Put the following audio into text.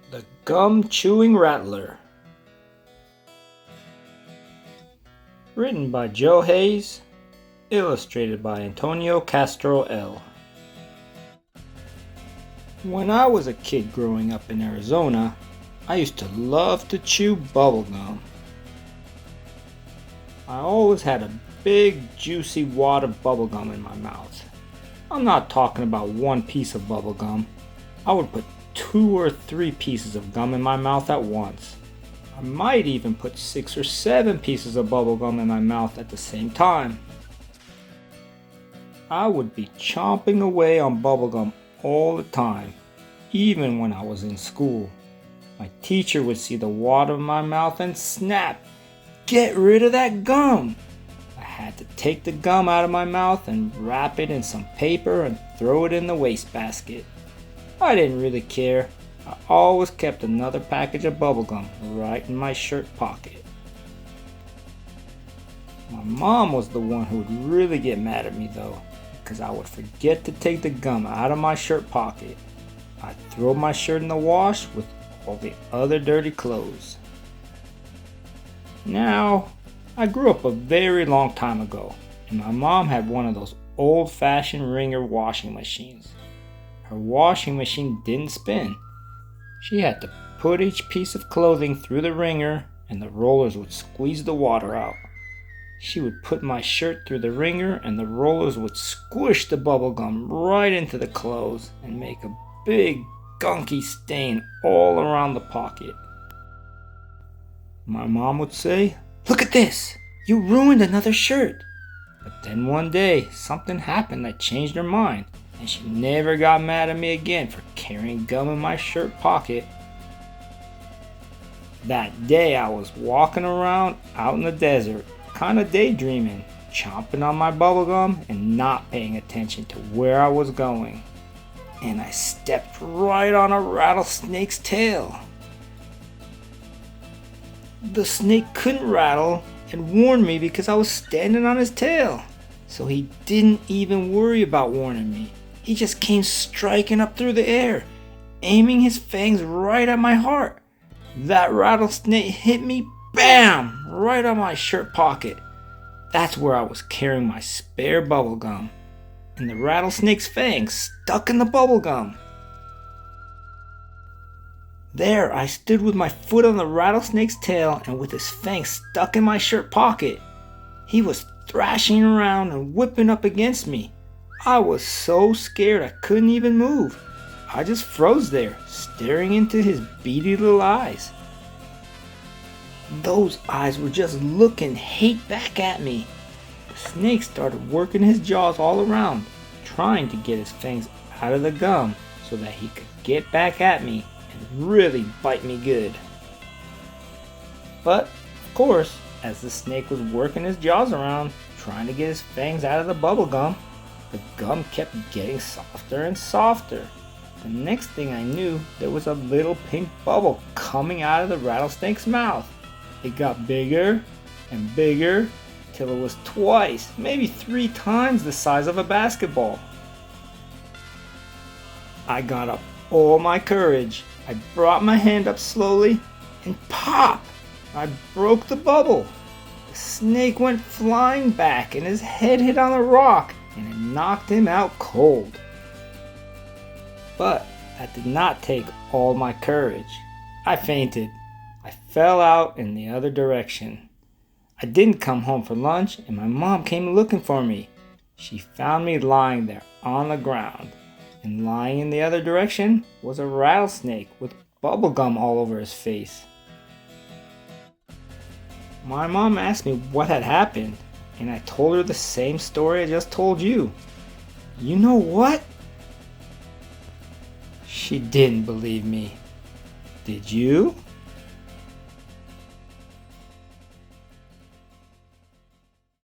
The Gum-Chewing Rattler. Written by Joe Hayes, illustrated by Antonio Castro L. When I was a kid growing up in Arizona, I used to love to chew bubblegum. I always had a big juicy wad of bubblegum in my mouth. I'm not talking about one piece of bubblegum. I would put 2 or 3 pieces of gum in my mouth at once. I might even put 6 or 7 pieces of bubblegum in my mouth at the same time. I would be chomping away on bubblegum all the time, even when I was in school. My teacher would see the wad in my mouth and snap, "Get rid of that gum!" I had to take the gum out of my mouth and wrap it in some paper and throw it in the wastebasket. I didn't really care. I always kept another package of bubblegum right in my shirt pocket. My mom was the one who would really get mad at me though, because I would forget to take the gum out of my shirt pocket. I'd throw my shirt in the wash with all the other dirty clothes. Now, I grew up a very long time ago, and my mom had one of those old-fashioned wringer washing machines. Her washing machine didn't spin. She had to put each piece of clothing through the wringer and the rollers would squeeze the water out. She would put my shirt through the wringer and the rollers would squish the bubblegum right into the clothes and make a big gunky stain all around the pocket. My mom would say, "Look at this! You ruined another shirt!" But then one day, something happened that changed her mind, and she never got mad at me again for carrying gum in my shirt pocket. That day I was walking around out in the desert, kinda daydreaming, chomping on my bubblegum and not paying attention to where I was going. And I stepped right on a rattlesnake's tail. The snake couldn't rattle and warned me because I was standing on his tail. So he didn't even worry about warning me. He just came striking up through the air, aiming his fangs right at my heart. That rattlesnake hit me, bam, right on my shirt pocket. That's where I was carrying my spare bubblegum, and the rattlesnake's fangs stuck in the bubblegum. There I stood with my foot on the rattlesnake's tail and with his fangs stuck in my shirt pocket. He was thrashing around and whipping up against me. I was so scared I couldn't even move. I just froze there, staring into his beady little eyes. Those eyes were just looking hate back at me. The snake started working his jaws all around, trying to get his fangs out of the gum so that he could get back at me and really bite me good. But, of course, as the snake was working his jaws around, trying to get his fangs out of the bubble gum, the gum kept getting softer and softer. The next thing I knew, there was a little pink bubble coming out of the rattlesnake's mouth. It got bigger and bigger till it was twice, maybe 3 times the size of a basketball. I got up all my courage. I brought my hand up slowly and pop! I broke the bubble. The snake went flying back and his head hit on a rock and it knocked him out cold. But that did not take all my courage. I fainted. I fell out in the other direction. I didn't come home for lunch and my mom came looking for me. She found me lying there on the ground, and lying in the other direction was a rattlesnake with bubblegum all over his face. My mom asked me what had happened, and I told her the same story I just told you. You know what? She didn't believe me. Did you?